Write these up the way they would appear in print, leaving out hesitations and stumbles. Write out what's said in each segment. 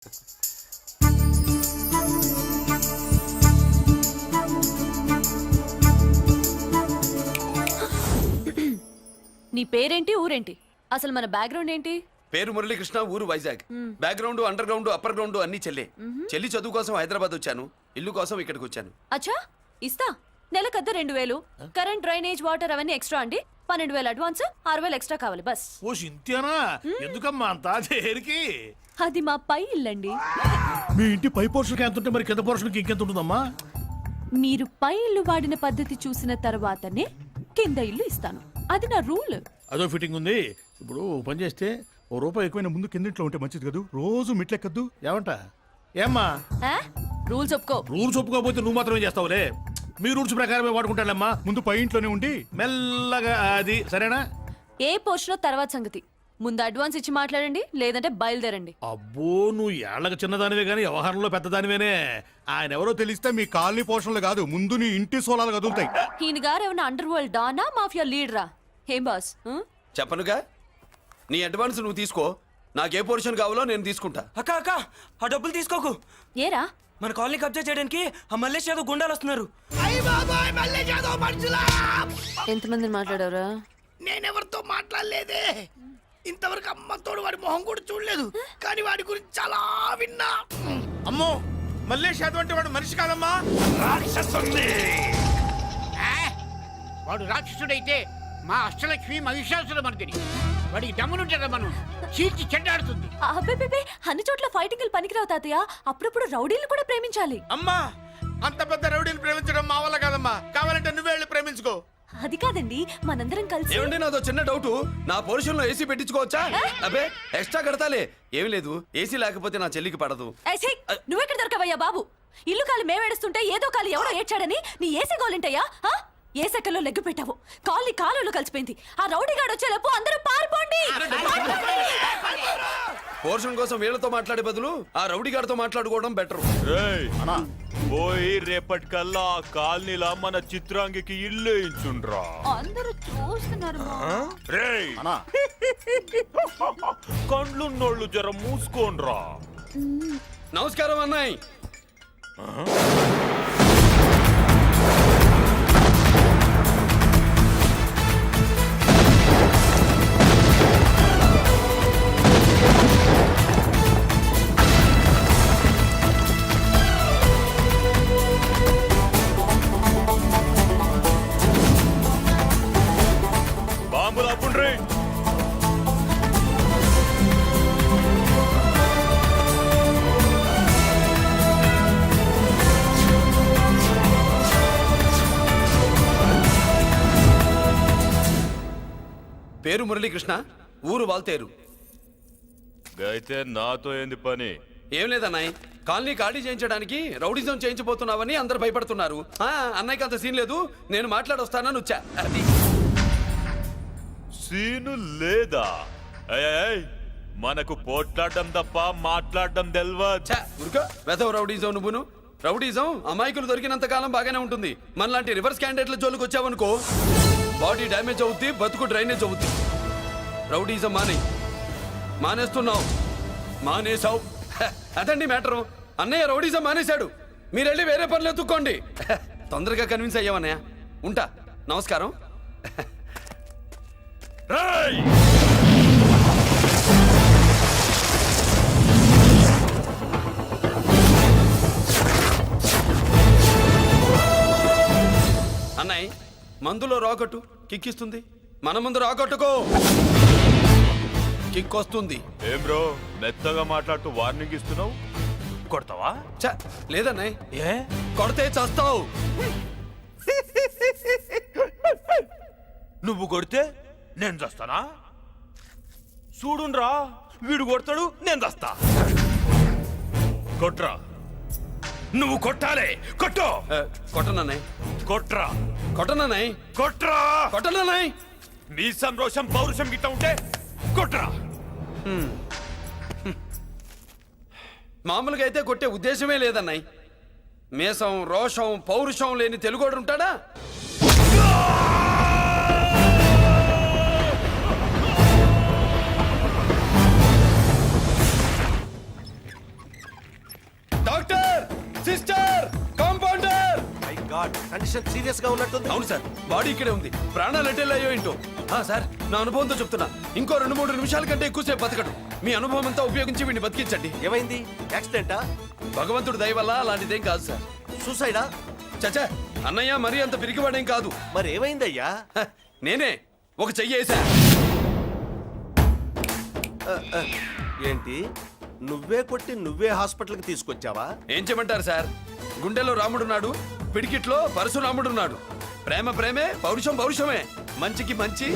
నీ పేరేంటి ఊరేంటి అసలు మన బ్యాక్గ్రౌండ్ ఏంటి? పేరు మురళీకృష్ణ, ఊరు Vizag. Background under ground upper ground అన్ని చెల్లె. చెల్లి చదువు కోసం హైదరాబాద్ వచ్చాను, ఇల్లు కోసం ఇక్కడికి వచ్చాను. అచ్చా ఇస్తా. నెలకద్ద 2000, కరెంట్ డ్రైనేజ్ వాటర్ అవన్నీ ఎక్స్ట్రా అండి. 12,000 అడ్వాన్స్, 6,000 ఎక్స్ట్రా కావాలి బస్. ఓ సింత్యానా, ఎందుకమ్మా అంతా చేరికి? అది మా పై ఇల్లండి. మీ ఇంటి పై పోర్షన్కి ఎంత ఉంటే మరి కింద పోర్షన్కి ఇంకెంత ఉంటుందమ్మా? మీరు పై ఇల్లు వాడిన పద్ధతి చూసిన తర్వాతనే కింద ఇల్లు ఇస్తాను. అది నా రూల్. అదో ఫిట్టింగ్ ఉంది. ఇప్పుడు పని చేస్తే ₹1 ఎక్కువైనా ముందు కిందింట్లో ఉంటే మంచిది కదా, రోజు మిట్లెక్కద్దు. ఏమంట? ఏమ్మా రూల్స్ ఒప్పుకో. రూల్స్ ఒప్పుకోకపోతే నువ్వు మాత్రమే చేస్తావులే. మీ రూల్స్ ప్రకారమే వాడుకుంటానమ్మా. ముందు పై ఇంట్లోనే ఉండి మెల్లగా అది సరేనా? ఏ పోర్షన్ తర్వాత సంగతి. ముందు అడ్వాన్స్ ఇచ్చి మాట్లాడండి, లేదంటే బయలుదేరండి. అబ్బో, నువ్వు ఏళ్ళకి చిన్నదానివే కానీ వ్యవహారంలో పెద్దదానివేనే. ఆయన ఎవరో తెలిస్తే మీ కాలనీ పోషణలు కాదు, ముందు నీ ఇంటి సోలాలు కదులుతాయి. ఈయన గారు ఏమన్నా అండర్ వరల్డ్ డానా, మాఫియా లీడరా? ఏం బాస్? చెప్పనుగా, నీ అడ్వాన్స్ నువ్వు తీసుకో. నాకే పోర్షన్ కావాలో నేను తీసుకుంటా. అక్క అక్క, ఆ డబ్బులు తీసుకోకు. ఏరా? మన కాలనీ కబ్జా చేయడానికి ఆ మల్లేష్ యాదవ్ గుండాలు వస్తున్నారు. ఎంతమందిని మాట్లాడారా? నేనెవరితో మాట్లాడలేదే. ఇంతవరకు అమ్మతోడు వాడి మొహం కూడా చూడలేదు, కానీ వాడి గురించి చాలా విన్నా. అమ్మో, మల్లేష్ యాదవ్ అంటే వాడు మనిషి కాదమ్మా, రాక్షసుడి. వాడు రాక్షసుడైతే మా అష్టలక్ష్మి మహిషాసుల మర్దిని. వాడికి దమ్మునుంటారా మనం చీల్చి చెడ్డాడుతుంది. అబ్బే, అన్ని చోట్ల ఫైటింగ్ పనికిరావు తాతయ్య. అప్పుడప్పుడు రౌడీలు కూడా ప్రేమించాలి. అమ్మా, అంత పెద్ద రౌడీని ప్రేమించడం మా వల్ల కాదమ్మా. కావాలంటే నువ్వే వెళ్ళి ప్రేమించుకో. అది కాదండి, మనందరం కలిసి. ఏమండి, నాదో చిన్న డౌట్. నా పోర్షన్ లో ఏసీ పెట్టించుకోవచ్చా? అబ్బే, ఎక్స్ట్రా కడతాలే. ఏమి లేదు, ఏసీ లేకపోతే నా చెల్లికి పడదు. నువ్వెక్కడ దొరకవయ్యా బాబు? ఇల్లు కాలి మేమేడుస్తుంటే ఏదో కాలి ఎవరో ఏడ్చాడని నీ ఏసీ గోలింటయ్యా? ఏ సెకల్లో లెగ్గు పెట్టావు? కాలి కాలులో కలిసిపోయింది. ఆ రౌడీ గాడు వచ్చేలోపు అందరూ పారిపోండి. పోర్షన్ కోసం వీళ్ళతో మాట్లాడే బదులు ఆ రౌడీ గారితో మాట్లాడుకోవడం బెటర్. పోయి రేపటికల్లా ఆ కాలనీలా మన చిత్రాంగికి ఇల్లు ఇచ్చుండ్రా. అందరూ చూస్తున్నారు. కండ్లున్నోళ్ళు జర మూసుకోండ్రా. నమస్కారం అన్నాయ్. బాంబులు అప్పుండ్రీ. పేరు మురళీకృష్ణ, ఊరు వాల్తేరు. అయితే నాతో ఏంది పని? ఏం లేదన్నాయ్, కాలనీ ఖాళీ చేయించడానికి రౌడిజం చేయించబోతున్నావని అందరు భయపడుతున్నారు. అన్నయ్యకి అంత సీన్ లేదు, నేను మాట్లాడొస్తానని వచ్చా. అది సీను లేదా? మనకు పోట్లాడడం తప్ప మాట్లాడడం తెల్వా. వెధవ రౌడీజం. నువ్వును రౌడీజం అమాయకులు దొరికినంత కాలం బాగానే ఉంటుంది. మనలాంటి రివర్స్ క్యాండిడేట్ల జోలికి వచ్చావనుకో, బాడీ డ్యామేజ్ అవుద్ది, బతుకు డ్రైనేజ్ అవుద్ది. రౌడీజం మానేస్తున్నావు, మానేసావు. అదండి మ్యాటరు. అన్నయ్య రౌడీజం మానేశాడు, మీరెళ్ళి వేరే పనులు ఎత్తుక్కోండి. తొందరగా కన్విన్స్ అయ్యావన్నయ్య. ఉంటా, నమస్కారం. అన్నయ్య, మందులో రాకట్టు కిక్కిస్తుంది, మన ముందు రాకట్టుకో కిక్ వస్తుంది. ఏం బ్రో, మెత్తగా మాట్లాడుతూ వార్నింగ్ ఇస్తున్నావు? కొడతావా? లేదన్నయ్య. ఏ కొడితే చస్తావు. నువ్వు కొడితే నేను చస్తానా? చూడుండ్రా, వీడు కొడతాడు, నేను చస్తా. కొట్రా, నువ్వు కొట్టాలే. కొట్టు. కొట్టనన్నయ్య. కొట్రా. కొట్టనన్నయ్య. కొట్రా. కొట్టనన్నయ్య. నీ సంరోషం పౌరుషం గిట్ట ఉంటే కొట్రా. మామూలుగా అయితే కొట్టే ఉద్దేశమే లేదన్నయ్య. మేషం, రోషం, పౌరుషం లేని తెలుగోడు ఉంటాడా? Sister compounder my God condition serious గా ఉన్నట్టుంది. అవును సార్, బాడీ ఇక్కడే ఉంది. ప్రాణాలు ఎట్టెళ్ళాయో ఏంటో. సార్, నా అనుభవంతో చెప్తున్నా, ఇంకో 2-3 నిమిషాల కంటే ఎక్కువసేపు బతకడు. మీ అనుభవం అంతా ఉపయోగించి వీడిని బతికించండి. ఏమైంది? యాక్సిడెంటా? భగవంతుడు దయ వల్ల అలాంటిదేం కాదు సార్. సూసైడా? చచ్చా, అన్నయ్య మరీ అంత పిరికివాడేం కాదు. మరి ఏమైందయ్యా? హ, నేనే ఒక చెయ్యి వేసా. ఏంటి, నువ్వే కొట్టి నువ్వే హాస్పిటల్కి తీసుకొచ్చావా? ఏం చేయమంటారు సార్, గుండెలో రాముడున్నాడు, పిడికిట్లో పరశురాముడున్నాడు. ప్రేమ ప్రేమే, పౌరుషం పౌరుషమే, మంచికి మంచి,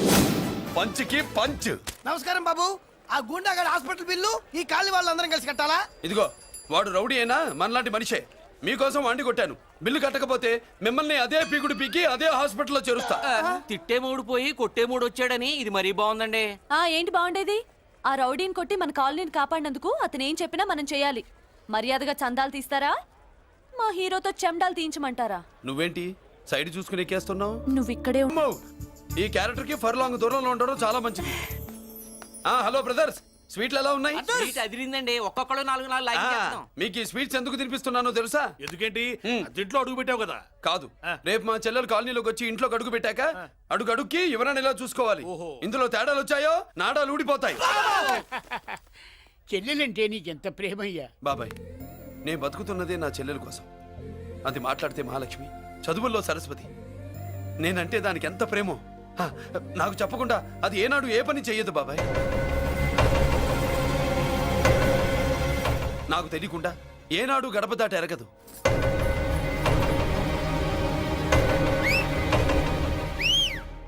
పంచికి పంచ్. నమస్కారం బాబు. ఆ గుండాగడ్ హాస్పిటల్ బిల్లు ఈ కాలి వాళ్ళందరం కలిసి కట్టాలా? ఇదిగో, వాడు రౌడీ అయినా మనలాంటి మనిషే. మీకోసం వండి కొట్టాను. బిల్లు కట్టకపోతే మిమ్మల్ని అదే పీకుడు పీకి అదే హాస్పిటల్లో చేరుస్తా. తిట్టే మూడు పోయి కొట్టే మూడు వచ్చాడని ఇది మరీ బాగుందండి. ఏంటి బాగుండేది? ఆ రౌడీని కొట్టి మన కాలనీని కాపాడినందుకు అతను ఏం చెప్పినా మనం చేయాలి. మర్యాదగా చందాలు తీస్తారా, మా హీరోతో చెండాలు తీయించమంటారా? నువ్వేంటి సైడ్ చూసుకుని ఎక్కేస్తున్నావు? నువ్వు ఇక్కడే అమ్మో! ఈ క్యారెక్టర్ కి ఫర్ లాంగ్ దూరంలో ఉండడం చాలా మంచిది. హలో బ్రదర్స్, స్వీట్లు ఎలా ఉన్నాయి? సీట్ అదిరిందండి, ఒక్కొక్కడు 4 లైక్ చేస్తాం. మీకు ఈ స్వీట్స్ ఎందుకు తినిపిస్తున్నానో తెలుసా? ఎందుకేంటి? దీంట్లో అడుగు పెట్టావు కదా. కాదు, రేపు మా చెల్లెలు కాలనీలోకి వచ్చి ఇంట్లో అడుగు పెట్టాక అడుగు అడుగుకి ఎవరైనా ఇలా చూసుకోవాలి. ఇందులో తేడాలు వచ్చాయో నాడాలు ఊడిపోతాయి. చెల్లెలంటే నీకెంత ప్రేమయ్యా. బాబాయ్, నేను బతుకుతున్నదే నా చెల్లెల కోసం. అది మాట్లాడితే మహాలక్ష్మి, చదువుల్లో సరస్వతి. నేనంటే దానికి ఎంత ప్రేమో నాకు చెప్పకుండా అది ఏనాడు ఏ పని చెయ్యదు బాబాయ్. నాకు తెలియకుండా ఏనాడు గడప దాట ఎరగదు.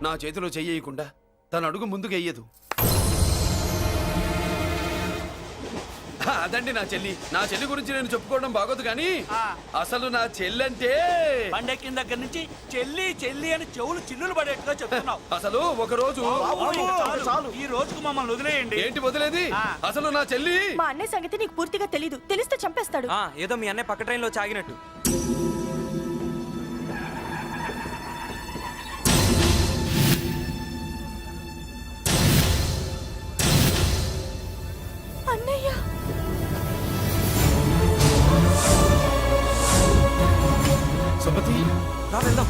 నా చేతిలో చెయ్యకుండా తన అడుగు ముందుకు వెయ్యదు. అదండి నా చెల్లి. నా చెల్లి గురించి నేను చెప్పుకోవడం బాగోదు కానీ అసలు నా చెల్లంటే పండెక్కిన దగ్గర నుంచి చెల్లి చెల్లి అని చెవులు చిల్లులు పడేట్టుగా చెప్తున్నావు. అసలు ఒక రోజు ఈ రోజుకు మమ్మల్ని వదిలేయండి. ఏంటి వదిలేది? అసలు నా చెల్లి మా అన్నయ్య సంగతి నీకు పూర్తిగా తెలీదు. తెలిస్తే చంపేస్తాడు. ఏదో మీ అన్నయ్య పక్క ట్రైన్లో చాగినట్టు. అన్నయ్య సుమతి, రా వెళ్దాం.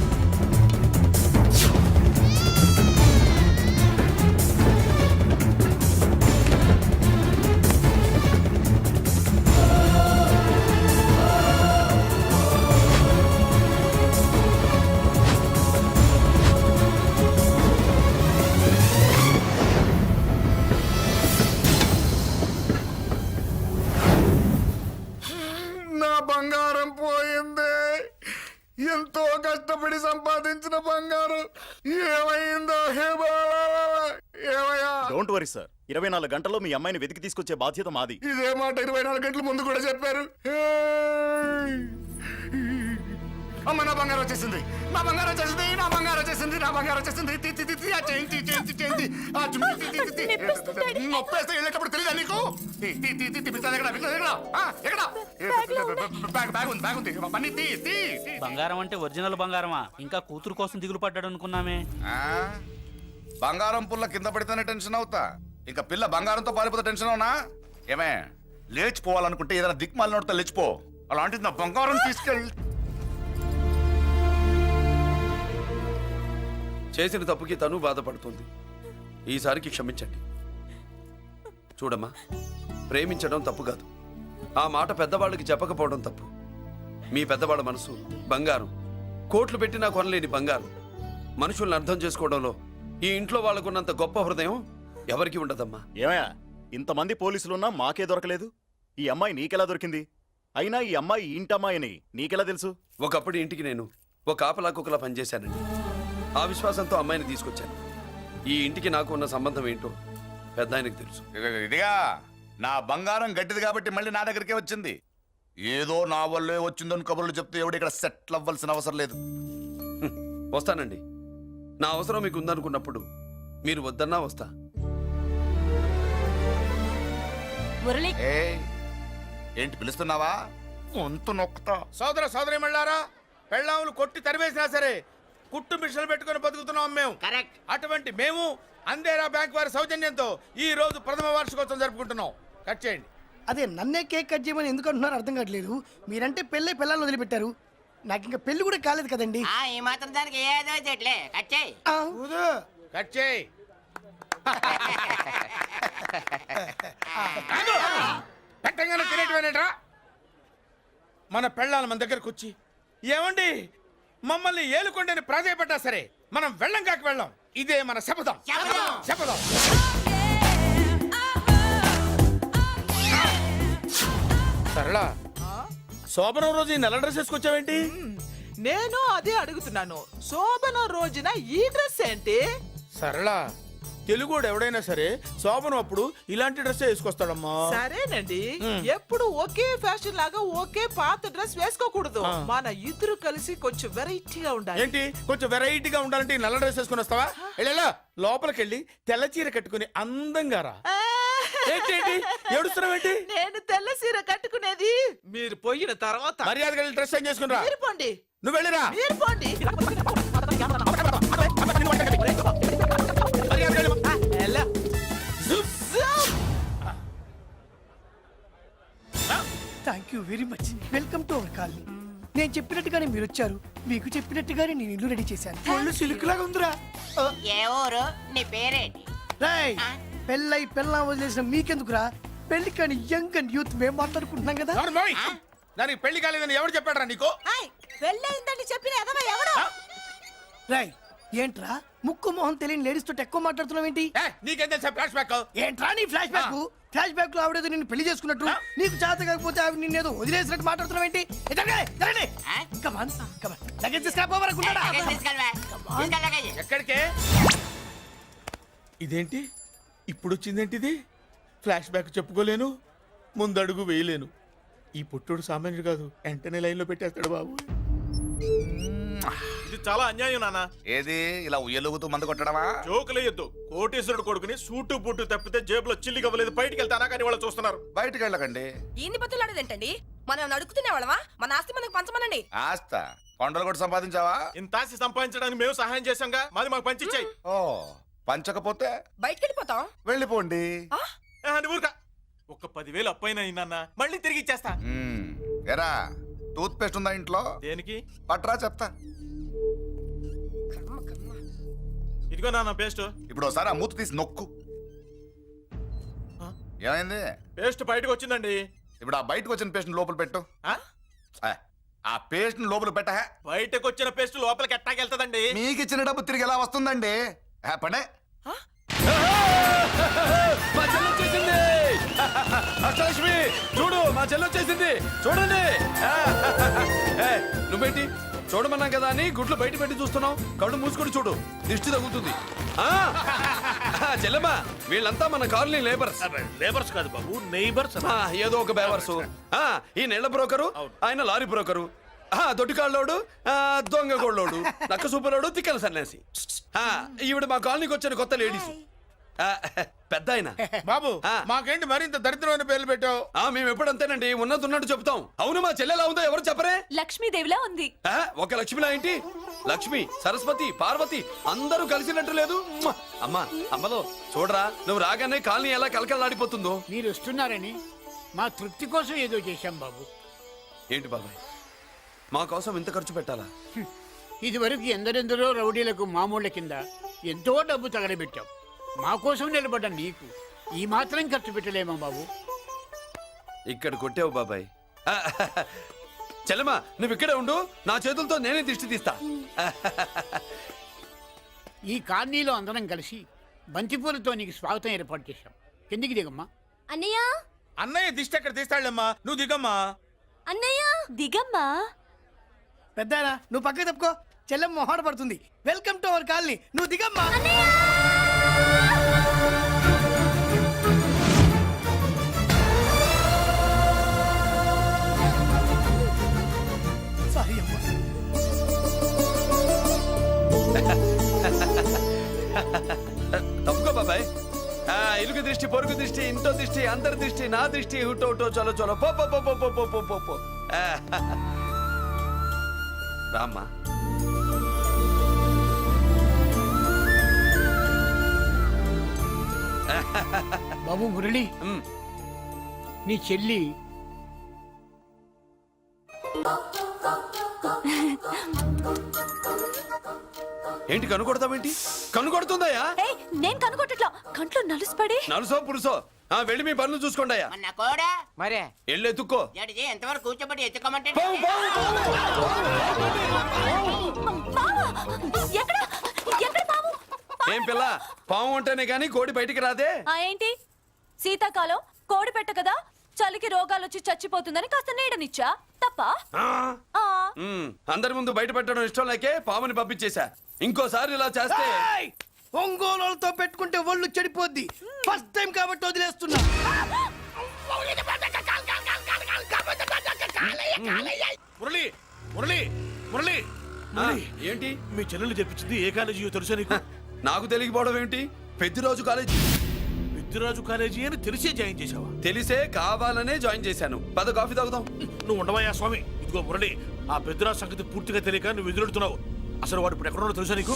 నా బంగారం పోయింది. ఎంతో కష్టపడి సంపాదించిన బంగారం ఏమైందో? ఏమయ్యా? డోంట్ వరీ సార్, 24 గంటల్లో మీ అమ్మాయిని వెతికి తీసుకొచ్చే బాధ్యత మాది. ఇదే మాట 24 గంటల ముందు కూడా చెప్పారు. అమ్మ, నా బంగారం వచ్చేసింది, నా బంగారం వచ్చేసింది, నా బంగారం వచ్చేసింది, నా బంగారం వచ్చేసింది. ఆ చేయించి చేయించి చేయించి నొప్పేస్తే వెళ్ళేటప్పుడు తెలియదా నీకు? బ్యాగ్ ఉంది, బ్యాగ్ ఉంది. పని తీ. బంగారం అంటే ఒరిజినల్ బంగారమా? ఇంకా కూతురు కోసం దిగులు పడ్డాడు అనుకున్నామే. బంగారం పుల్ల కింద పడితేనే టెన్షన్ అవుతా, ఇంకా పిల్ల బంగారంతో పారిపోతే టెన్షన్ అవునా? ఏమే, లేచిపోవాలనుకుంటే ఏదైనా దిక్మాలినోడితో లేచిపో. అలాంటిది నా బంగారం తీసుకెళ్ళి. చేసిన తప్పుకి తను బాధపడుతుంది. ఈసారికి క్షమించండి. చూడమ్మా, ప్రేమించడం తప్పు కాదు. ఆ మాట పెద్దవాళ్ళకి చెప్పకపోవడం తప్పు. మీ పెద్దవాళ్ళ మనసు బంగారం, కోట్లు పెట్టినా కొనలేని బంగారం. మనుషుల్ని అర్థం చేసుకోవడంలో ఈ ఇంట్లో వాళ్ళకున్నంత గొప్ప హృదయం ఎవరికి ఉండదమ్మా. ఏమయ్యా, ఇంతమంది పోలీసులున్నా మాకే దొరకలేదు. ఈ అమ్మాయి నీకెలా దొరికింది? అయినా ఈ అమ్మాయి ఈ ఇంటమ్మాయి అని నీకెలా తెలుసు? ఒకప్పుడు ఇంటికి నేను ఒక ఆపలా కుక్కలా పనిచేశానండి. ఆ విశ్వాసంతో అమ్మాయిని తీసుకొచ్చాను. ఈ ఇంటికి నాకు ఉన్న సంబంధం ఏంటో పెద్ద ఆయనకు తెలుసు. ఇదిగా నా బంగారం గట్టిది కాబట్టి మళ్ళీ నా దగ్గరికే వచ్చింది. ఏదో నా వల్లే వచ్చిందని కబుర్లు చెప్తే ఎవడు ఇక్కడ సెటిల్ అవ్వాల్సిన అవసరం లేదు. వస్తానండి. నా అవసరం మీకు ఉందనుకున్నప్పుడు మీరు వద్దన్నా వస్తా. మురళి, ఏంటి పిలుస్తున్నావా? వంతు నొక్కుతా. సోదర సోదరి మళ్ళారా, పెళ్ళాములు కొట్టి తరివేసినా సరే కుట్టు మిషన్లు పెట్టుకుని బతుకుతున్నాం మేము. కరెక్ట్. అటువంటి మేము అందేరా బ్యాంక్ వారి సౌజన్యంతో ఈ రోజు ప్రథమ వార్షికోత్సవం జరుపుకుంటున్నాం. కట్ చేయండి. అదే నన్నే కేక్ కట్ చేయమని ఎందుకు అంటున్నారో అర్థం కావట్లేదు. మీరంటే పెళ్ళై పిల్లల్ని వదిలిపెట్టారు, నాకు ఇంకా పెళ్లి కూడా కాలేదు కదండి. ఈ మాత్రం దానికి ఏదో చెట్లే కచ్చే ఆ, కట్ చేయి. పెట్టంగానే తినేటివేనేట్రా మన పెళ్ళాలి మన దగ్గరకు వచ్చి ఏమండి మమ్మల్ని ఏలుకొండని ప్రాధాయపడ్డా సరే మనం వెళ్ళం కాక వెళ్ళం. ఇదే మన శపథం. శపథం. సరళ శోభనం రోజు ఈ నల్ల డ్రెస్ వేసుకొచ్చావేంటి? నేను అదే అడుగుతున్నాను. శోభన రోజున ఈ డ్రెస్ ఏంటి? సరళ తెలుగుడు ఎవడైనా సరే శోభనం అప్పుడు ఇలాంటి డ్రెస్ వేసుకొస్తాడమ్మా. సరేనండి, ఎప్పుడు ఒకే ఫ్యాషన్ లాగా ఒకే పాత డ్రెస్ వేసుకోకూడదు. మన ఇద్దరు కలిసి కొంచెం వెరైటీగా ఉండాలి. ఏంటి కొంచెం వెరైటీగా ఉండాలంటే ఈ నల్ల డ్రెస్ వేసుకొని వస్తావా? వెళ్ళా లోపలికి వెళ్ళి తెల్ల చీర కట్టుకుని అందంగా రా. ఏంటి ఏడుస్తున్నావేంటి? నేను తెల్ల సీర కట్టుకునేది మీరు పోయిన తర్వాత. మర్యాదగా వెళ్ళి డ్రెస్ చేంజ్ చేసుకుని రా. మీరు పోండి. నువ్వు వెళ్ళిరా. మీరు పోండి. మర్యాదగా వెళ్ళి. ఎలా? Thank you very much. Welcome to our colony. నేను చెప్పినట్టుగానే మీరు వచ్చారు, మీకు చెప్పినట్టుగానే నేను ఇల్లు రెడీ చేశాను. ఒళ్ళు సిల్క్ లాగా ఉందిరా. ఏ ఊరు నీ పేరేంటి? రాయ్, పెళ్ళై పెళ్ళా వదిలేసిన మీకెందుకురా? పెళ్లి కాని యంగ్ అండ్ యూత్ మేము మాట్లాడుకుంటున్నాం కదా. ఎవరు మోయ్? దానికి పెళ్లి కాలేదని ఎవరు చెప్పాడరా నీకు? పెళ్ళయిందని చెప్పిన ఎదవ ఎవడు? రాయ్, ఏంట్రా ముక్కు మొహం తెలియని లేడీస్ తోటి ఎక్కువ మాట్లాడుతున్నావు ఏంటి? నీకేం తెలుసా ఫ్లాష్ బ్యాక్? ఏంట్రా నీ ఫ్లాష్ బ్యాక్? ఫ్లాష్ బ్యాక్ లో ఆవిడేదో నిన్ను పెళ్లి చేసుకున్నట్టు, నీకు చేత కాకపోతే ఆవిడ నిన్నేదో వదిలేసినట్టు మాట్లాడుతున్నావు ఏంటి? కమాన్ కమాన్, లగేజ్ తీసుకురాపోవరకుంటాడా? ఎక్కడికే? ఇదేంటి ఇప్పుడు వచ్చిందేంటి ఇది? ఫ్లాష్ బ్యాక్ చెప్పుకోలేను, ముందడుగు వేయలేను. ఈ పుట్టుడు సామాన్యుడు కాదు, వెంటనే లైన్ లో పెట్టేస్తాడు బాబు. ఇది చాలా అన్యాయం నాన్న. ఏది ఇలా ఉయ్యలుగుతూ మందు కొట్టడమా? జోకులేయొద్దు. కోటేశ్వరుడు కొడుకుని సూటు బూటు తప్పితే జేబులో చిల్లి కవ్వలేదు, బయటికి వెళ్తానా కానీ వాళ్ళు చూస్తున్నారు. బయటికి వెళ్ళకండి. ఈయన్ని బతులాడేదేంటండి? మనం అడుగుతున్న వాళ్ళమా? మన ఆస్తి మనకు పంచమనండి. ఆస్త కొండలు కూడా సంపాదించావా? ఇంత ఆస్తి సంపాదించడానికి మేము సహాయం చేశాంగా, మాది మాకు పంచిచ్చాయి. ఓ పంచకపోతే బయటికి వెళ్ళిపోతాం. వెళ్ళిపోండి. ఊరుక. ఒక 10,000 అప్పైనా నాన్న, మళ్ళీ తిరిగి ఇచ్చేస్తా. ఎరా టూత్ పేస్ట్ ఉందా ఇంట్లో? దేనికి? పట్రా చెప్తా. ఇదిగో నాన్న పేస్ట్. ఇప్పుడు ఒకసారి ఆ మూత తీసి నొక్కు. ఏమైంది? పేస్ట్ బయటకు వచ్చిందండి. ఇప్పుడు ఆ బయటకు వచ్చిన పేస్ట్ లోపల పెట్టు. ఆ పేస్ట్ లోపల పెట్ట. బయటకు వచ్చిన పేస్ట్ లోపలికి ఎట్టాకెళ్తదండి? మీకు ఇచ్చిన డబ్బు తిరిగి ఎలా వస్తుందండి? పడే మా చెల్లి వచ్చేసింది. అష్టలక్ష్మి చూడు, మా చెల్లి వచ్చేసింది చూడండి. నువ్వేంటి చూడమన్నాం కదా అని గుడ్లు బయట పెట్టి చూస్తున్నావు? కళ్ళు మూసుకొని చూడు, దిష్టి తగ్గుతుంది. చెల్లెమ్మా, వీళ్ళంతా మన కాలనీ లేబర్స్. లేబర్స్ కాదు బాబు, నైబర్స్. ఏదో ఒక బేవర్సు. ఈ నెల బ్రోకరు, ఆయన లారీ బ్రోకరు, దొడ్డికాళ్ళోడు, దొంగ గోళ్ళోడు, నక్క సూపరోడు, తిక్కల సన్యాసి. ఈవిడ మా కాలనీకి వచ్చిన కొత్త లేడీస్. పెద్ద ఆయన. బాబు మాకేంటి మరింత దరిద్రమైన పేర్లు పెట్టావు? మేము ఎప్పుడంతేనండి, ఉన్నట్టు చెప్తాం. అవును, మా చెల్లెలా ఉందో ఎవరు చెప్పరే? లక్ష్మీదేవిలా ఉంది. ఒక లక్ష్మిలా ఏంటి? లక్ష్మి, సరస్వతి, పార్వతి అందరూ కలిసినట్టు లేదు. అమ్మా అమ్మలో చూడరా, నువ్వు రాగానే కాలనీ ఎలా కలకలాడిపోతుందో. మీరు వస్తున్నారని మా తృప్తి కోసం ఏదో చేశాం బాబు. ఏంటి బాబాయ్, మా కోసం ఇంత ఖర్చు పెట్టాలా? ఇదివరకు ఎందరెందరో రౌడీలకు మామూళ్ళ కింద ఎంతో డబ్బు తగలబెట్టాం. మా కోసం నిలబడ్డ నీకు ఈ మాత్రం ఖర్చు పెట్టలేమా బాబు? ఇక్కడ కొట్టావు బాబాయ్. చెల్లెమ్మా, నువ్వు ఇక్కడే ఉండు, నా చేతులతో నేనే దిష్టి తీస్తా. ఈ కాలనీలో అందరం కలిసి బంతిపూలతో నీకు స్వాగతం ఏర్పాటు చేశాం. కిందికి దిగమ్మా. అన్నయ్య, అన్నయ్య దిష్టి ఎక్కడ తీస్తాడమ్మా, నువ్వు దిగమ్మా. అన్నయ్య దిగమ్మా. పెద్దనా, నువ్వు పక్కకి తప్పుకో, చెల్లెమ్మ మొహాడ పడుతుంది. వెల్కమ్ టు అవర్ కాలనీ, నువ్వు దిగమ్మా. సారీ అమ్మా. తప్పుకో బాబాయ్. ఇరుగు దృష్టి, పొరుగు దృష్టి, ఇంటో దృష్టి, అందరి దృష్టి, నా దృష్టి, హుటో హుటో చలో చలో పో పో పో పో పో పో పో పో. రామ్మా. బాబు మురళి, నీ చెల్లి ఏంటి కనుకొడతావేంటి? కనుకొడుతుందయ్యా? ఏయ్ నేను కనుగొట్టట్లా, కంట్లో నలుసుపడి. నలుసో పురుసో వెళ్ళి మీ పనులు చూసుకోండి అయ్యా. మన కూడా మరే వెళ్ళి ఎత్తుక్కో. జడిది ఎంతవరకు కూర్చోబెట్టి ఎత్తుకోమంటే పావు, పావు, మావా, ఎక్కడ ఎక్కడ పాము? ఏం పిల్ల, పాము ఉంటేనే గాని కోడి బయటికి రాదే. ఏంటి శీతాకాలం కోడి పెట్ట కదా, చలికి రోగాలు వచ్చి చచ్చిపోతుందని కాస్త నీడనిచ్చా తప్ప. అందరి ముందు బయట పెట్టడం ఇష్టం లేకే పాముని పంపించేశా. ఇంకోసారి ఇలా చేస్తే ఒంగోలుతో పెట్టుకుంటే ఒళ్ళు చెడిపోద్ది. ఫస్ట్ టైం కాబట్టి వదిలేస్తున్నా. మురళి మురళి మురళి ఏంటి మీ చెల్లెలు చెప్పించింది ఏ కాలేజీ తెలుసా నీకు? నాకు తెలియకపోవడం ఏంటి? పెద్దిరాజు కాలేజీ. పెద్దిరాజు కాలేజీ అని తెలిసే జాయిన్ చేసావా? తెలిసే కావాలనే జాయిన్ చేశాను. పద కాఫీ తాగుదాం. నువ్వు ఉండవయ్యా స్వామి. ఇదిగో మురళి, ఆ పెద్దిరాజు సంగతి పూర్తిగా తెలియక నువ్వు ఎదురెడుతున్నావు. అసలు వాడు ఇప్పుడు ఎక్కడున్నాడో తెలుసా నీకు?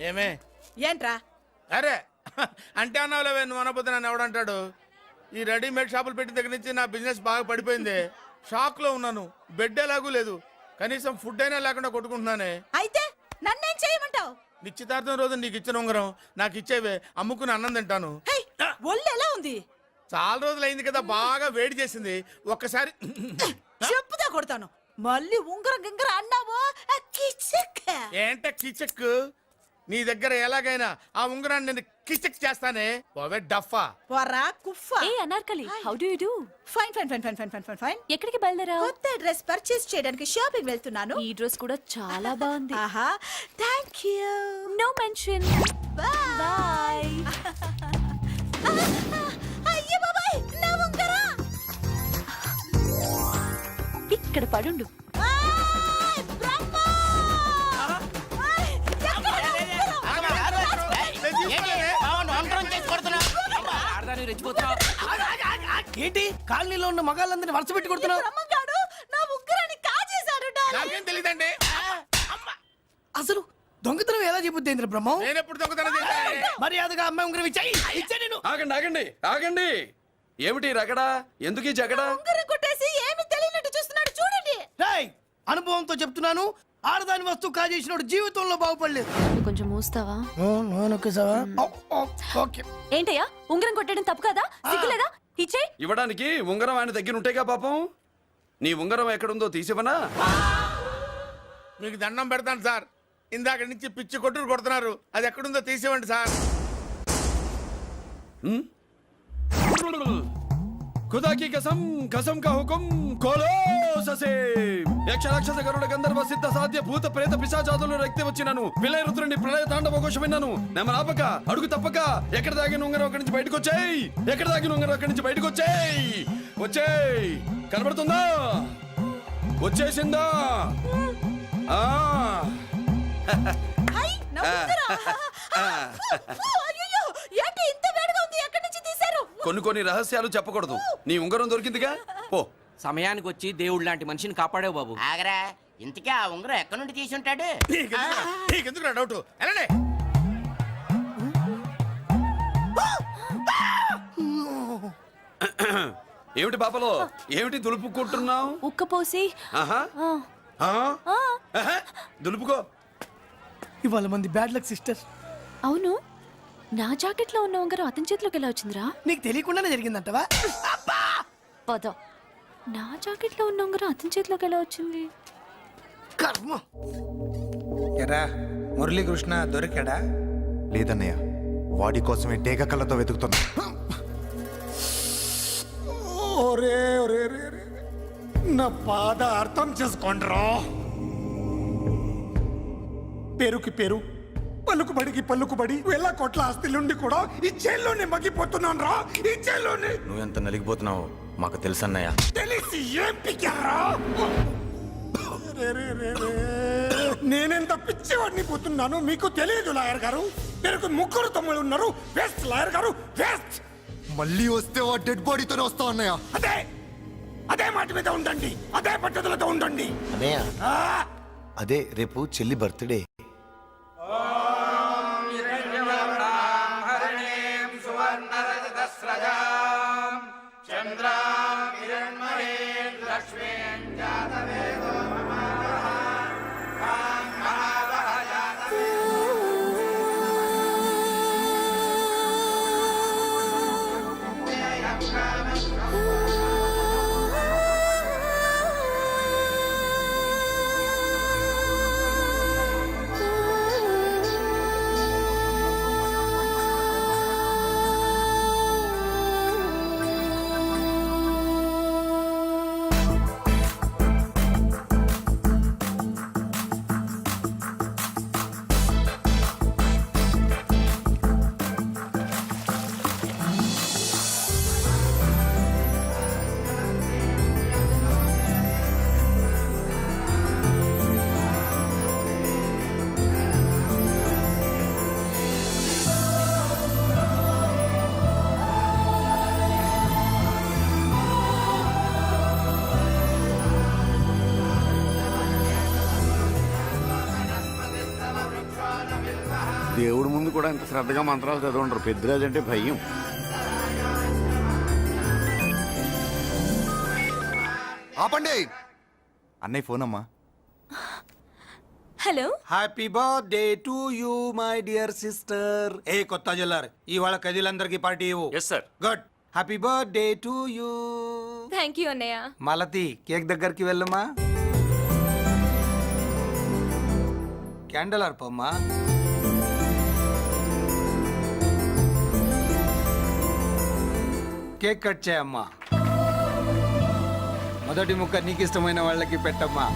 ఏమే ఏంట్రా? అరే అంటే అన్నావులేవే, నువ్వు అనబోతే నన్ను ఎవడంటాడు. ఈ రెడీమేడ్ షాపులు పెట్టిన దగ్గర నుంచి నా బిజినెస్ బాగా పడిపోయింది. షాక్ లో ఉన్నాను. బెడ్ ఎలాగూ లేదు, కనీసం ఫుడ్ అయినా లేకుండా కొట్టుకుంటున్నానే. అయితే నన్నేం చేయమంటావు? నిశ్చితార్థం రోజు నీకు ఇచ్చిన ఉంగరం నాకు ఇచ్చేవే, అమ్ముకుని అన్నం తింటాను. ఒళ్ళు ఎలా ఉంది? చాలా రోజులు అయింది కదా, బాగా వేడి చేసింది. ఒక్కసారి చెప్పుదా కొడతాను. మళ్ళీ ఉంగరం గింగర అన్నావో ఏంట కిచక్? నీ దగ్గర ఎలాగైనా ఆ ఉంగరాన్ని నేను కిచక్ చేస్తానే. పోవే డఫా. పోరా కుఫ్ఫా. ఏ Anarkali, how do you do? Fine fine fine fine fine fine fine fine. ఎక్కడికి బయలుదేరావు? కొత్త డ్రెస్ పర్చేస్ చేయడానికి షాపింగ్ వెళ్తున్నాను. ఈ డ్రెస్ కూడా చాలా బాగుంది. ఆహా, థాంక్యూ. No mention. బై. అయ్యో బాబాయ్, నా ఉంగరం ఇక్కడ పడుండు. ఏంటి కాలనీలో ఉన్న మగాళ్ళందరినీ వరుస పెట్టి కొడుతున్నావు? బ్రహ్మంగాడు నా ఉంగరాన్ని కాజేశాడు డాడీ. నాకేం తెలియదండి. అసలు దొంగతనం ఎలా చెబుద్ది బ్రహ్మం? నేను ఎప్పుడు దొంగతనం చేశాను? మర్యాదగా అమ్మాయి ఉంగరం ఇచ్చాయి. ఇచ్చా నేను. ఆగండి ఆగండి ఆగండి. ఏమిటి రగడా? ఎందుకు ఈ జగడా? ఉంగరం కొట్టేసి ఏమీ తెలియనట్టు చూస్తున్నాడు చూడండి. రేయ్, అనుభవంతో చెప్తున్నాను, ఆడదాని వస్తువు కాజేసినోడు జీవితంలో బాగుపడలేదు. కొంచెం మూస్తావా? ఓకే. ఏంటయ్యా, ఉంగరం కొట్టడం తప్పు కదా? సిగ్గులేదా? ఇచ్చే. ఇవ్వడానికి ఉంగరం ఆయన దగ్గర ఉంటేగా పాపం. నీ ఉంగరం ఎక్కడుందో తీసివనా? మీకు దండం పెడతాను సార్, ఇందాక నుంచి పిచ్చి కొట్టుడు కొడుతున్నారు. అది ఎక్కడుందో తీసేవండి సార్. खुदा की कसम कसम का हुकुम खोलो ससे యక్ష రాక్షస గరుడ గంధర్వ సిద్ధ సాధ్య భూత ప్రేత పిశాచాదులు రక్తి వచ్చినాను విలయ రుద్రుని ప్రళయ తాండవ ఘోషం విన్నాను. నెమరాపక అడుగు తప్పక ఎక్కడ దాగిన ఉంగరం అక్కడి నుంచి బయటకు వచ్చేయ్. ఎక్కడ దాగిన ఉంగరం అక్కడి నుంచి బయటకు వచ్చేయ్. వచ్చేయ్. కనబడుతుందా? వచ్చేసిందా? హై, నా ఉంగరం. అయ్యో, ఏంటి ఇంత వేడిగా ఉంది? ఎక్కడి నుంచి తీశారు? కొన్ని రహస్యాలు చెప్పకూడదు. నీ ఉంగరం దొరికిందిగా, పో. సమయానికి వచ్చి దేవుడు లాంటి మనిషిని కాపాడావు బాబు. ఆగరా, ఇంతకీ ఆ ఉంగరం ఎక్కడి నుండి తీసి ఉంటాడు? నీకెందుకు డౌట్? వెళ్ళండి. ఏమిటి పాపలో, ఏమిటి దులుపుకుంటున్నావు? ఉక్కపోసి. ఆహా. దులుపుకో. ఇవాళ మంది బ్యాడ్ లక్ సిస్టర్. అవును, నా జాకెట్ లో ఉన్న ఉంగరం అతని చేతిలోకి ఎలా వచ్చిందిరా? నీకు తెలియకుండానే జరిగిందంటవా? పద. నా జాకెట్ లో ఉన్న ఉంగరం అతని చేతిలోకి ఎలా వచ్చింది? కర్మ. ఎరా మురళీకృష్ణ దొరికాడా? లేదన్నయ్య, వాడి కోసమే డేగ కళ్ళతో వెతుకుతున్నా. నా బాధ అర్థం చేసుకోండిరా. పేరుకి పేరు, పలుకుబడికి పలుకుబడి వేల కోట్ల ఆస్తిలుండి కూడా ఈ జైల్లోనే మగ్గిపోతున్నాను రా. ఈ జైల్లోనే. నువ్వెంత నలిగిపోతున్నావు మాకు తెలుసన్నయ్య. తెలిసి ఏం పిక్కారా? నేనెంత పిచ్చివాడిని పోతున్నాను మీకు తెలియదు లాయర్ గారు. పేరుకు ముగ్గురు తమ్ముళ్ళు ఉన్నారు. వేస్ట్ లాయర్ గారు, వేస్ట్. మళ్ళీ వస్తే ఆ డెడ్ బాడీతోనే వస్తావు అన్నయ్య. అదే మాట మీద ఉండండి, అదే పద్ధతులతో ఉండండి. అన్నయ్య, అదే రేపు చెల్లి బర్త్డే. దేవుడి ముందు కూడా ఇంత శ్రద్ధగా మంత్రాలు చదవంటారు. పెద్దరాజు అంటే భయం. ఆపండి అన్నయ్య ఫోన్ అమ్మా. Hello. Happy birthday to you my dear sister. ఏ కొత్త జల్లార్ ఇవాళ కదిలందరికి పార్టీ ఇవ్వు. Yes sir. Good. Happy birthday to you. Thank you అన్నయ్య. మాలతి కేక్ దగ్గరికి వెళ్ళమ్మా. క్యాండల్ ఆర్పమ్మా. కేక్ కట్ చేయమ్మా. మొదటి ముక్క నీకు ఇష్టమైన వాళ్ళకి పెట్టమ్మా.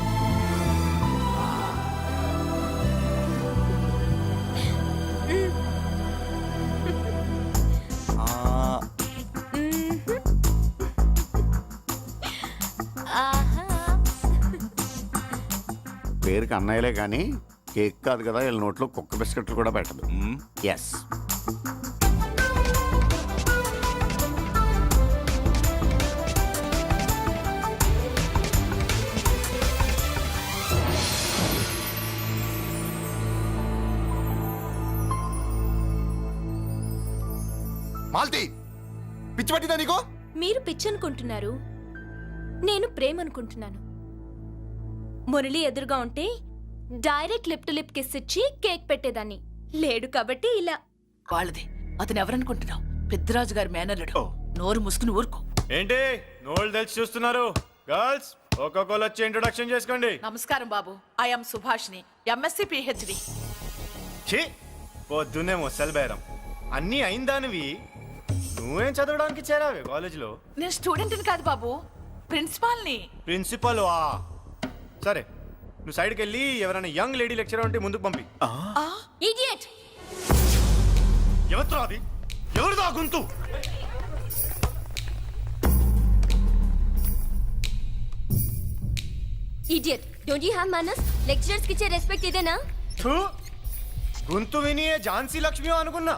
పేరుకి అన్నయ్యలే కానీ కేక్ కాదు కదా, వీళ్ళ నోట్లో కుక్క బిస్కెట్లు కూడా పెట్టదు. ఎస్. మాల్తి పిచ్చి పట్టిందా నీకు? మీరు పిచ్చి అనుకుంటున్నారు, నేను ప్రేమ అనుకుంటున్నాను. మురళి ఎదురుగా ఉంటే direct lip to lip kiss ఇచ్చి కేక్ పెట్టేదాన్ని. లేడు కాబట్టి ఇలా. వాళ్ళది. అతను ఎవరనుకుంటున్నావు? పెద్దరాజు గారి మేనల్లుడు. నోరు మూసుకుని ఊరుకో. ఏంటి నోళ్ళు తెలిసి చూస్తున్నారు? గర్ల్స్ ఒక్కొక్కరు వచ్చి ఇంట్రొడక్షన్ చేసుకోండి. నమస్కారం బాబు. ఐఎమ్ సుభాష్ని, ఎంఎస్సి పిహెచ్డి. ఛీ పొద్దున్నే ముసలి బేరం అన్నీ అయిందానివి. నువ్వేం చదవడానికి చేరావే కాలేజీలో? నేను స్టూడెంట్ని కాదు బాబు, ప్రిన్సిపాల్ని. ప్రిన్సిపల్ వా? సరే నువ్వు సైడ్కి వెళ్ళి ఎవరైనా యంగ్ లేడీ లెక్చరర్ ఉంటే ముందుకు పంపి. ఇడియట్. ఎవరితో అది? ఎవరిదో గొంతు? ఇడియట్. డోంట్ యు హావ్ మనస్? లెక్చరర్స్ కి ఇచ్చే రెస్పెక్ట్ ఇదేనా? గొంతు విని ఝాన్సీ లక్ష్మి అనుకున్నా.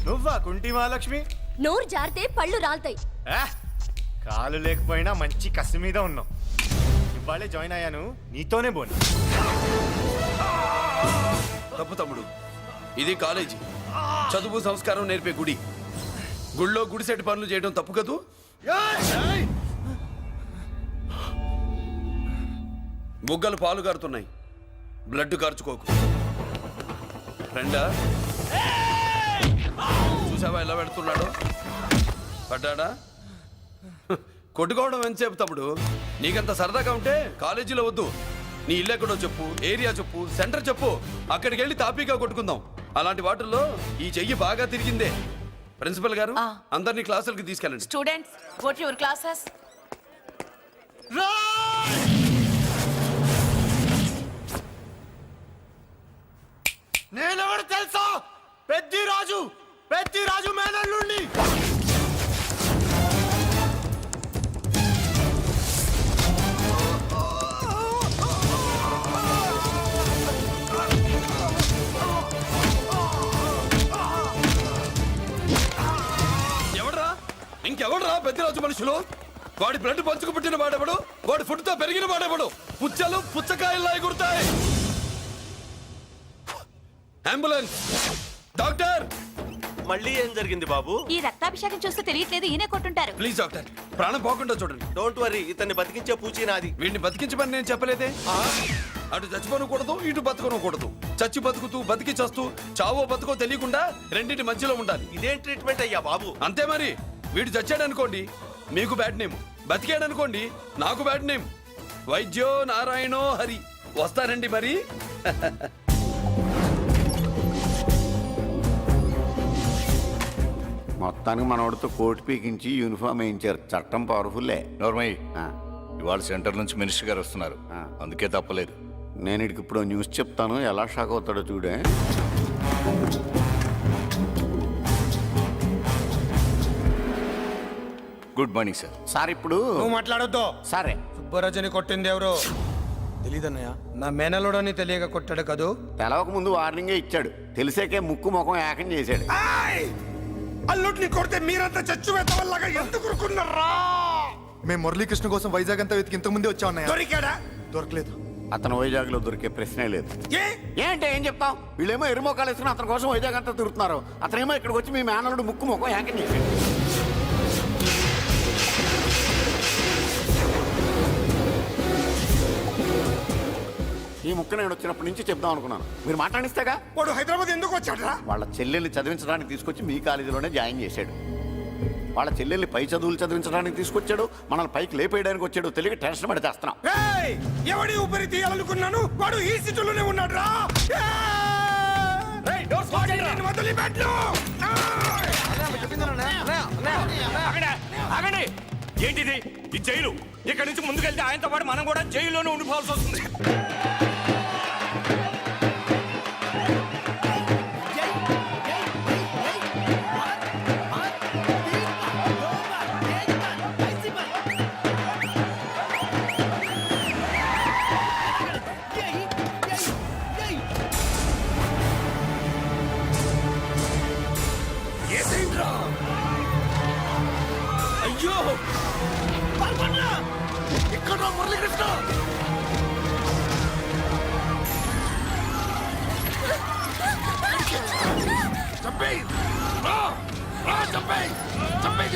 నువ్వా కుంటి మహాలక్ష్మి? నోరు జారితే పళ్ళు రాల్తాయి. కాలు లేకపోయినా మంచి కసి మీద ఉన్నావు. ఇవాళే జాయిన్ అయ్యాను, నీతోనే పోను. తప్పు తమ్ముడు, ఇది కాలేజీ. చదువు సంస్కారం నేర్పే గుడి. గుళ్ళో గుడిసెట్టి పనులు చేయడం తప్పు కదూ? బుగ్గలు పాలు కారుతున్నాయి, బ్లడ్ కార్చుకోకు. ఫ్రెండా, చూసావా ఎలా పెడుతున్నాడు? పడ్డాడా? కొట్టుకోవడం ఎంతసేపు తమ్ముడు? నీకంత సరదాగా ఉంటే కాలేజీలో వద్దు. నీ ఇల్లు ఎక్కడో చెప్పు, ఏరియా చెప్పు, సెంటర్ చెప్పు, అక్కడికి వెళ్ళి తాపీగా కొట్టుకుందాం. అలాంటి వాటిల్లో ఈ చెయ్యి బాగా తిరిగిందే. ప్రిన్సిపల్ గారు, అందరినీ క్లాసులకి తీసుకెళ్ళండి. Students go to your classes. నేనెవరు తెలుసా? పెద్దిరాజు, పెద్దిరాజు మేనల్లుండి. ఎవడ్రా? ఇంకెవడ్రా పెద్దిరాజు మనుషులు? వాడి బ్లడ్ పంచుకు పుట్టిన వాడెవడు? వాడి ఫుడ్ తో పెరిగిన వాడెవడు? పుచ్చలు పుచ్చకాయల్లా ఎగురుతాయి. అంబులెన్స్! డాక్టర్! మళ్ళీ ఏం జరిగింది బాబు? ఈ రక్తాభిషేకం చూస్తే తెలియట్లేదు ఈయనే కొట్టుంటారు. ప్లీజ్ డాక్టర్ ప్రాణం పోకుండా చూడండి. డోంట్ వరీ, ఇతన్ని బతికించే పూచి నాది. వీడిని బతికించమని నేను చెప్పలేదే. అటు చచ్చిపోనకూడదు, ఇటు బతకనకూడదు. చచ్చి బతుకుతూ బతికి చస్తూ చావో బతుకో తెలియకుండా రెండింటి మధ్యలో ఉండాలి. ఇదేం ట్రీట్మెంట్ అయ్యా బాబు? అంతే మరి. వీడు చచ్చాడనుకోండి మీకు బ్యాడ్ నేమ్, బతికాడనుకోండి నాకు బ్యాడ్ నేమ్. వైద్యో నారాయణో హరి. వస్తానండి మరి. మొత్తానికి మనోడితో కోట్ పీకించి యూనిఫామ్ వేయించారు. చట్టం పవర్ఫుల్లే. నోర్మయ్య ఇవాళ సెంటర్ నుంచి మినిస్టర్ గారు వస్తున్నారు, అందుకే తప్పలేదు. నేను ఇడికి ఇప్పుడు న్యూస్ చెప్తాను, ఎలా షాక్ అవుతాడో చూడే. Good morning sir. సార్ ఇప్పుడు నువ్వు మాట్లాడొద్దు. సరే సుబ్బరాజుని కొట్టింది ఎవరు? తెలీదన్నయ్య. నా మేనలోడని తెలియక కొట్టాడు కదూ. తెలవక ముందు వార్నింగే ఇచ్చాడు, తెలిసాకే ముక్కు ముఖం ఏకం చేశాడు. అల్లుడిని కొడితే మీరంతా చచ్చు వెతవల్లాగా ఎందుకు ఊరుకున్నారా? మేము మురళీకృష్ణ కోసం వైజాగ్ అంతా వెతికి ఇంతకు ముందే వచ్చా ఉన్నాయా? దొరికాడా? దొరకలేదు. అతను వైజాగ్ లో దొరికే ప్రశ్నే లేదు. ఏంటే ఏం చెప్తాం? వీళ్ళేమో ఎరుమోకాలు వేసుకుని అతని కోసం వైజాగ్ అంతా తిరుగుతున్నారు. అతనేమో ఇక్కడికి వచ్చి మీ మేనలుడు ముక్కు ముఖం ఏకం చేశాడు. ఈ ముక్క నేను వచ్చినప్పటి నుంచి చెప్దాం అనుకున్నాను, మీరు మాట్లాడిస్తేగా. వాడు హైదరాబాద్ ఎందుకు వచ్చాడరా? వాళ్ళ చెల్లెల్ని చదివించడానికి తీసుకొచ్చి మీ కాలేజీలోనే జాయిన్ చేశాడు. వాళ్ళ చెల్లెల్ని పై చదువులు చదివించడానికి తీసుకొచ్చాడు, మనల్ని పైకి లేపేయడానికి వచ్చాడు. తెలియక టెన్షన్ పడి చేస్తున్నాం. ఎవడి ఊపిరి తీయాలనుకున్నాను, వాడు ఈ సిటీలోనే ఉన్నాడు రా. ఏంటిది ఈ జైలు? ఇక్కడి నుంచి ముందుకెళ్తే ఆయనతో పాటు మనం కూడా జైల్లోనే ఉండిపోవాల్సి వస్తుంది. అయ్యో ఇక్కడ మురళీకృష్ణ. చంపేయ్ రా, చంపేయ్ చంపేయ్.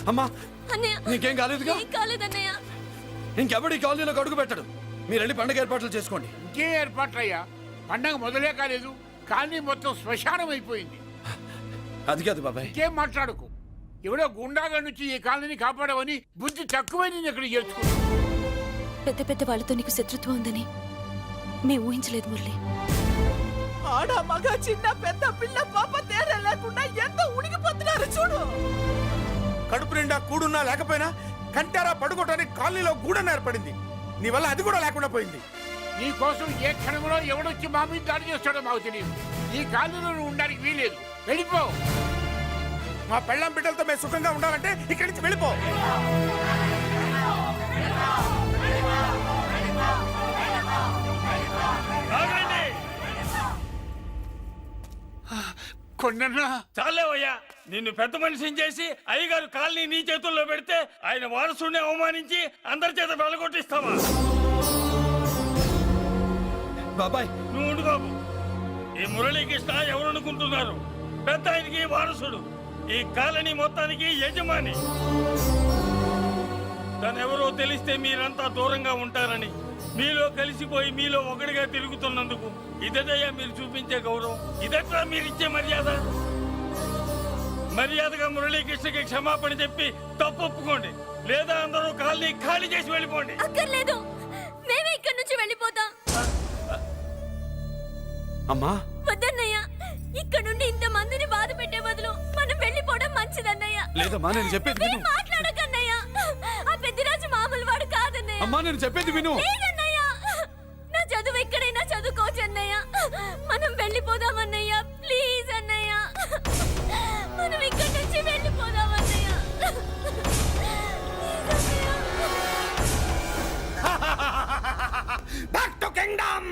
అమ్మా అన్నయ్య నీకేం కాలేదుగా? ఏం కాలేదన్నయ్య. ఇంకెవడి కాలనీలో అడుగు పెట్టడు. మీరు వెళ్ళి పండగ ఏర్పాట్లు చేసుకోండి. ఇంకే ఏర్పాట్లయ్యా? పండగ మొదలే కాలేదు, కానీ మొత్తం శ్మశానం అయిపోయింది. అది కాదు బాబాయ్. ఇంకేం మాట్లాడుకు. ఎవడో గుండాగా నుంచి ఈ కాలనీని కాపాడవని బుద్ధి తక్కువై నేను ఇక్కడ చేర్చుకున్నా. పెద్ద పెద్ద వాళ్ళతో నీకు శత్రుత్వం ఉందని మేము ఊహించలేదు మురళి. ఆడ మగ చిన్న పెద్ద పిల్ల పాప తేడా లేకుండా ఎంత ఉడికిపోతున్నారు చూడు. కడుపు నిండా కూడున్నా లేకపోయినా కంటారా పడుకోవటానికి కాలనీలో గూడన ఏర్పడింది. నీ వల్ల అది కూడా లేకుండా పోయింది. నీ కోసం ఏ క్షణంలో ఎవడొచ్చి మా మీద దాడి చేస్తాడో మాకు తెలియదు. ఈ కాలనీలో నువ్వు ఉండడానికి వీలేదు. వెళ్ళిపో. మా పెళ్ళం బిడ్డలతో మేము సుఖంగా ఉండాలంటే ఇక్కడి నుంచి వెళ్ళిపో. కొండన్నా చాలేవయ్యా, నిన్ను పెద్ద మనిషిని చేసి అయ్యగారు కాలనీ నీ చేతుల్లో పెడితే ఆయన వారసుని అవమానించి అందరి చేత వెళ్ళగొట్టిస్తావా? బాబాయ్ నువ్వు ఉండు బాబు. ఈ మురళీకృష్ణ ఎవరు అనుకుంటున్నారు? పెద్ద ఆయనకి వారసుడు, ఈ కాలనీ మొత్తానికి యజమాని. తనెవరో తెలిస్తే మీరంతా దూరంగా ఉంటారని మీలో కలిసిపోయి మీలో ఒకటిగా తిరుగుతున్నందుకు ఇదయ్యా మీరు చూపించే గౌరవం. ఇదట్లా మీరిచ్చే మర్యాద. మర్యాదగా మురళీకృష్ణకి క్షమాపణ చెప్పి తప్పు ఒప్పుకోండి, లేదా అందరూ కాలనీ ఖాళీ చేసి వెళ్ళిపోండి. అక్కర్లేదు, మేమే ఇక్కడి నుంచి వెళ్ళిపోతాం. అమ్మా వద్దన్నయ్య, ఇక్కడ నుండి ఇంత మందిని బాధ పెట్టే బదులు మనం వెళ్ళిపోవడం మంచిదన్నయ్య. లేదమ్మా, నేను చెప్పేది విను. మాట్లాడకన్నయ్య, ఆ పెద్దిరాజు మామూలు వాడు కాదన్నయ్య. అమ్మా నేను చెప్పేది విను. లేదన్నయ్య, నా చదువు ఎక్కడైనా చదువుకోవచ్చు అన్నయ్య. మనం వెళ్ళిపోదామన్నయ్య, ప్లీజ్ అన్నయ్య. మనం ఇక్కడి నుంచి వెళ్ళిపోదామన్నయ్య. Back to kingdom.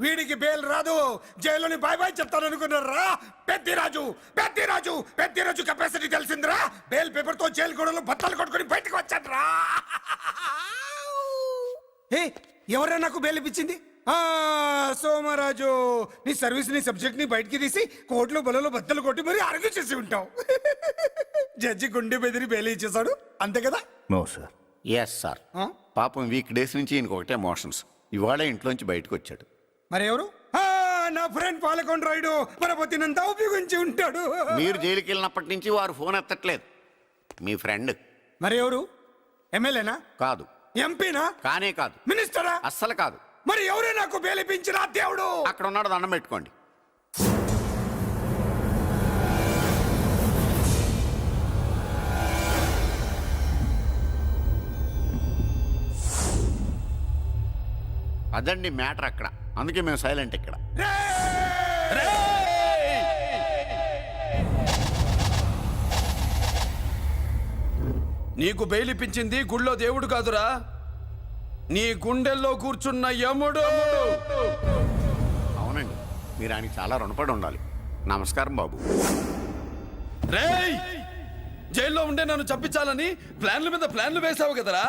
వీడికి బెయిల్ రాదు, జైలుని బాయ్ బాయ్ చెప్తాను అనుకున్నారా? పెద్దిరాజు పెద్దిరాజు పెద్దిరాజు కెపాసిటీ తెలిసిందిరా. బెయిల్ పేపర్ తో జైలు గోడలు బత్తలు కొట్టుకుని బయటకు వచ్చాడ్రా. ఎవరా నాకు బెయిల్ ఇప్పించింది? సోమరాజు. నీ సర్వీస్ నీ సబ్జెక్ట్ ని బయటికి తీసి కోర్టులో బలలో బద్దలు కొట్టి మరి ఆర్గ్యూ చేసి ఉంటావు. జడ్జి గుండె బెదిరి బెయిల్ ఇచ్చేసాడు, అంతే కదా? No sir. Yes sir. పాపం వీక్ డేస్ నుంచి ఈయనకు ఒకటే మోషన్స్. ఇవాళ ఇంట్లోంచి బయటకు వచ్చాడు. మరి ఎవరు? నా ఫ్రెండ్ పాలకొండ రాయుడు పరపతినంతా ఉపయోగించి ఉంటాడు. మీరు జైలుకి వెళ్ళినప్పటి నుంచి వారు ఫోన్ ఎత్తట్లేదు. మీ ఫ్రెండ్. మరి ఎవరు? ఎమ్మెల్యేనా? కాదు. ఎంపీనా? కానే కాదు. మినిస్టరా? అస్సలు కాదు. మరి ఎవరే నాకు బేలిపించిన దేవుడు? అక్కడ ఉన్నాడు, దండం పెట్టుకోండి. అదండి మ్యాటర్ అక్కడ. అందుకే మేము సైలెంట్ ఇక్కడ. నీకు బెయిలిపించింది గుళ్ళో దేవుడు కాదురా, నీ గుండెల్లో కూర్చున్న యముడు. అవునండి, మీరు ఆయనకి చాలా రుణపడి ఉండాలి. నమస్కారం బాబు. రేయ్, జైల్లో ఉండే నన్ను చంపించాలని ప్లాన్ల మీద ప్లాన్లు వేసావు కదరా.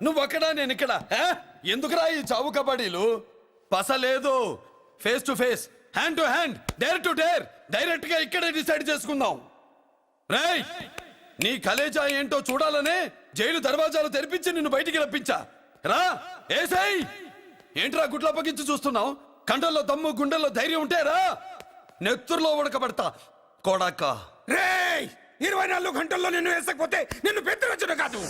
నువ్వు అక్కడా నేను ఇక్కడ. ఎందుకురా ఈ చావు కబడ్డీలు? పసలేదు. Face to face, hand to hand, dare to dare, direct గా ఇక్కడే డిసైడ్ చేసుకుందాం. రేయ్, నీ కలేజా ఏంటో చూడాలనే జైలు దర్వాజాలు తెరిపించి నిన్ను బయటికి రప్పించా. రా ఏసై. ఏంట్రా గుడ్ల పగించి చూస్తున్నావు? కండల్లో దమ్ము గుండెల్లో ధైర్యం ఉంటే రా, నెత్తురులో ఉడకబడతా కొడాక. రేయ్, 24 గంటల్లో నిన్ను వేసకపోతే నిన్ను పెద్దరొచ్చును కాదు.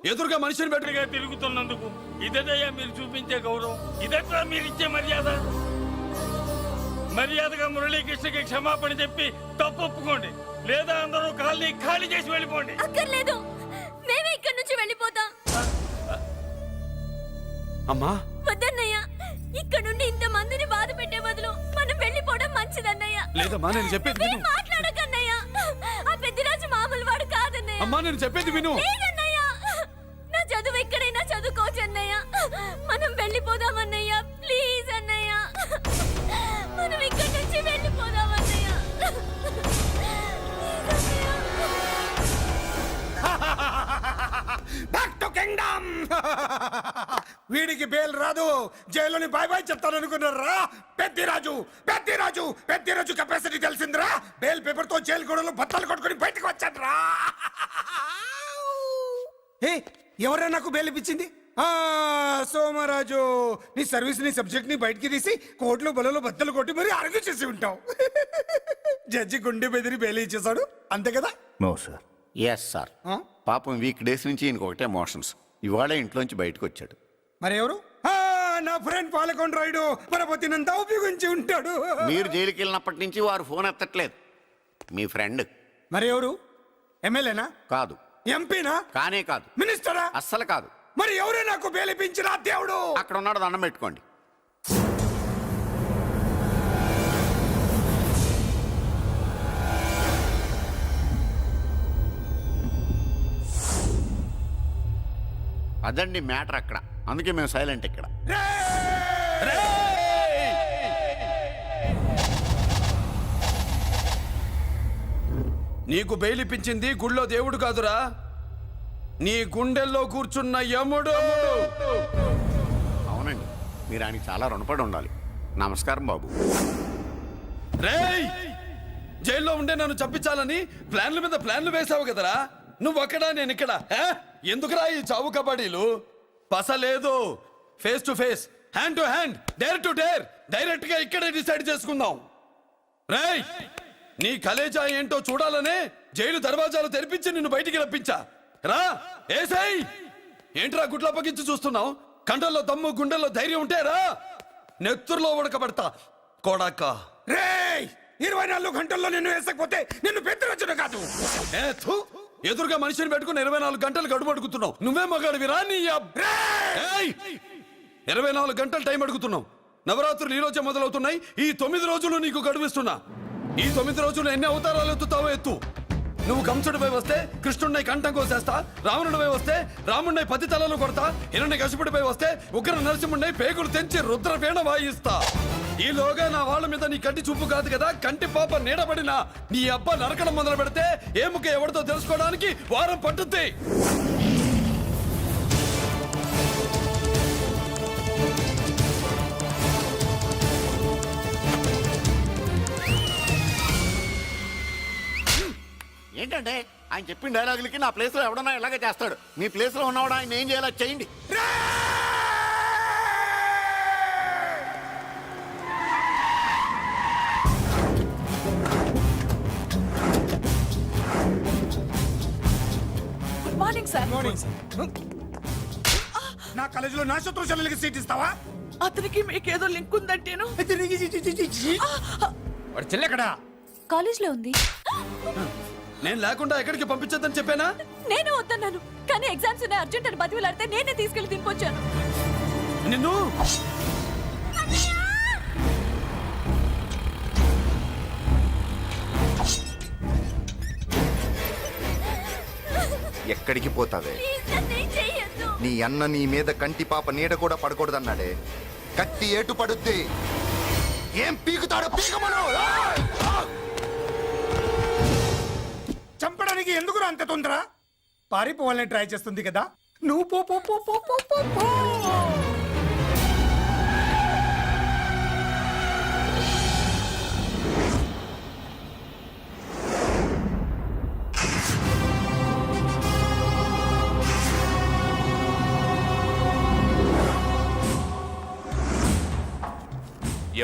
ఎదురుగా మనిషిని గట్టిగా తిరుగుతున్నందుకు ఇదయ్యా మీరు చూపించే గౌరవం. ఇదట్లా మీరిచ్చే మర్యాద. మర్యాదగా మురళీకృష్ణకి క్షమాపణ చెప్పి తప్పు ఒప్పుకోండి, లేదా అందరూ కాలనీ ఖాళీ చేసి వెళ్ళిపోండి. అక్కర్లేదు, మేమే ఇక్కడి నుంచి వెళ్ళిపోతాం. అమ్మా వద్దన్నయ్య, ఇక్కడ నుండి ఇంత మందిని బాధ పెట్టే బదులు మనం వెళ్ళిపోవడం మంచిదన్నయ్య. లేదమ్మా, నేను చెప్పేది విను. మాట్లాడకన్నయ్య, ఆ పెద్దిరాజు మామూలు వాడు కాదన్నయ్య. అమ్మా నేను చెప్పేది విను. లేదన్నయ్య, నా చదువు ఎక్కడైనా చదువుకోవచ్చు అన్నయ్య. మనం వెళ్ళిపోదామన్నయ్య, ప్లీజ్ అన్నయ్య. మనం ఇక్కడి నుంచి వెళ్ళిపోదామన్నయ్య. Back to kingdom. వీడికి బెయిల్ రాదు, జైల్లోని బాయ్ బాయ్ చెప్తాను అనుకున్నారా? పెద్దిరాజు పెద్దిరాజు పెద్దిరాజు కెపాసిటీ తెలిసిందిరా. బెయిల్ పేపర్ తో జైలు గోడలు బత్తలు కొట్టుకుని బయటకు వచ్చాడ్రా. ఏ ఎవరైనా నాకు బెయిల్ ఇప్పించింది? సోమరాజు, నీ సర్వీస్ ని సబ్జెక్ట్ ని బయటికి తీసి కోర్టులో బలలో బద్దలు కొట్టి మరి అరెస్ట్ చేసి ఉంటావు. జడ్జి గుండె బెదిరి బెయిల్ ఇచ్చేసాడు, అంతే కదా? No sir. Yes sir. పాపం వీక్ డేస్ నుంచి ఈయనకి ఒకటే మోషన్స్. ఇవాళ ఇంట్లోంచి బయటకు వచ్చాడు. మరి ఎవరు? నా ఫ్రెండ్ పాలకొండ రాయుడు పరపతినంతా ఉపయోగించి ఉంటాడు. మీరు జైలుకి వెళ్ళినప్పటి నుంచి వారు ఫోన్ ఎత్తట్లేదు. మీ ఫ్రెండ్. మరి ఎవరు? ఎమ్మెల్యేనా? కాదు. ఎంపీనా? కానే కాదు. మినిస్టరా? అస్సలు కాదు. మరి ఎవరే నాకు బేలిపించిన దేవుడు? అక్కడ ఉన్నాడు, దండం పెట్టుకోండి. అదండి మ్యాటర్ అక్కడ. అందుకే మేము సైలెంట్ ఇక్కడ. నీకు బెయిల్ ఇప్పించింది గుళ్ళో దేవుడు కాదురా, నీ గుండెల్లో కూర్చున్న యముడు. అవునండి, మీరు ఆయనకి చాలా రుణపడి ఉండాలి. నమస్కారం బాబు. రేయ్, జైల్లో ఉండే నన్ను చంపించాలని ప్లాన్ల మీద ప్లాన్లు వేసావు కదరా. నువ్వు అక్కడా నేను ఇక్కడ. ఎందుకురా ఈ చావు కబడ్డీలు? పసలేదు. Face to face, hand to hand, dare to dare, direct గా ఇక్కడే డిసైడ్ చేసుకుందాం. రేయ్, నీ కలేజా ఏంటో చూడాలనే జైలు దర్వాజాలు తెరిపించి నిన్ను బయటికి రప్పించా. రా ఏసై. ఏంట్రా గుడ్ల పగించి చూస్తున్నావు? కండల్లో దమ్ము, గుండెల్లో ధైర్యం ఉంటే రా, నెత్తురులో ఉడకబడతా కొడాక. రేయ్, 24 గంటల్లో నిన్ను వేసకపోతే నిన్ను పెద్దరొచ్చును కాదు. ఎదురుగా మనిషిని పెట్టుకుని 24 గంటలు గడుపు అడుగుతున్నావు. నువ్వే మగాడివిరా నీ 24 గంటలు టైం అడుగుతున్నావు. నవరాత్రులు ఈ రోజే మొదలవుతున్నాయి. ఈ 9 రోజులు నీకు గడువిస్తున్నా. ఈ 9 రోజులు ఎన్ని అవతారాలు ఎత్తుతావో ఎత్తు. నువ్వు కంసుడిపై వస్తే కృష్ణుడిని కంఠం కోసేస్తా, రావణుడిపై వస్తే రాముడిని 10 తలలు కొడతా, హిరణ్య కశిపుడిపై వస్తే ఉగ్ర నరసింహుడిని పేగులు తెంచి రుద్రపీణ వాయిస్తా. ఈలోగా నా వాళ్ళ మీద నీ కంటి చూపు కాదు కదా, కంటి పాప నీడబడిన నీ అబ్బ నరకడం మొదలు పెడితే ఏ ముఖ ఎవరితో తెలుసుకోవడానికి వారం పట్టుద్ది. ఏంటంటే ఆయన చెప్పిన డైలాగులకి నా ప్లేస్ లో ఎవడన్నా ఇలాగే చేస్తాడు. మీ ప్లేస్ లో ఉన్నవాడు ఆయన ఏం చేయాలో చేయండి. Good morning sir. నా కాలేజీలో నా శత్రు చెల్లెలకి సీట్ ఇస్తావా? అతనికి మీకేదో లింక్ ఉందంటేను. వాడు చెల్లెక్కడా? కాలేజ్ లో ఉంది. నేను లేకుండా ఎక్కడికి పంపించొద్దని చెప్పానా? నేను వద్దన్నాను, కానీ ఎగ్జామ్స్ ఉన్నాయి అర్జెంట్ అని బతిలాడితే నేనే తీసుకెళ్లి దింపొచ్చాను. నిన్ను ఎక్కడికి పోతావే? నీ అన్న నీ మీద కంటి పాప నీడ కూడా పడకూడదన్నాడే. కత్తి ఏటు పడుద్ది. ఏం పీకుతాడో పీకమను. చంపడానికి ఎందుకు అంత తొందర? పారిపోవాలని ట్రై చేస్తుంది కదా. నువ్వు పో పో పో పో పో పో పో.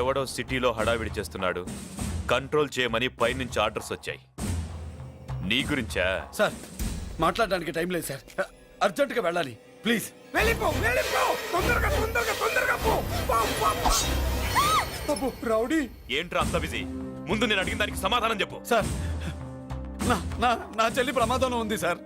ఎవడో సిటీలో హడావిడి చేస్తున్నాడు, కంట్రోల్ చేయమని పైనుంచి ఆర్డర్స్ వచ్చాయి. నీ గురించా? సార్, మాట్లాడడానికి టైం లేదు సార్. అర్జెంటుగా వెళ్ళాలి, ప్లీజ్. వెళ్ళిపో వెళ్ళిపో, తొందరగా తొందరగా తొందరగా పో. అబ్బో రౌడీ. ఏంట్రా అంత బిజీ? ముందు నేను అడిగిన దానికి సమాధానం చెప్పు. సార్, నా చెల్లి ప్రమాదంలో ఉంది సార్.